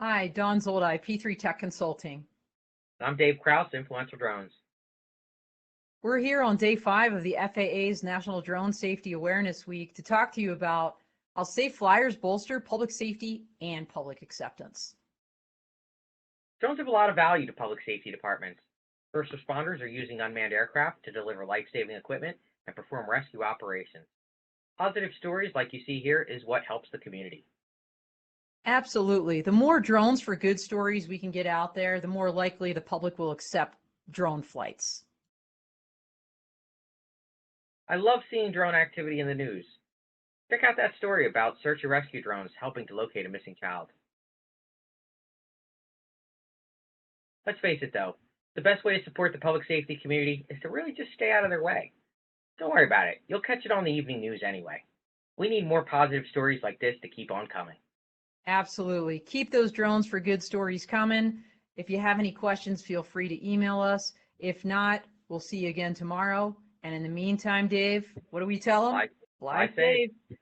Hi, Dawn Zoldi, P3 Tech Consulting. I'm Dave Kraus, Influential Drones. We're here on day 5 of the FAA's National Drone Safety Awareness Week to talk to you about how safe flyers bolster public safety and public acceptance. Drones have a lot of value to public safety departments. First responders are using unmanned aircraft to deliver life-saving equipment and perform rescue operations. Positive stories like you see here is what helps the community. Absolutely. The more drones for good stories we can get out there, the more likely the public will accept drone flights. I love seeing drone activity in the news. Check out that story about search and rescue drones helping to locate a missing child. Let's face it though, the best way to support the public safety community is to really just stay out of their way. Don't worry about it, you'll catch it on the evening news anyway. We need more positive stories like this to keep on coming. Absolutely. Keep those drones for good stories coming. If you have any questions, feel free to email us. If not, we'll see you again tomorrow. And in the meantime, Dave, what do we tell them? Fly, Fly fly safe. safe.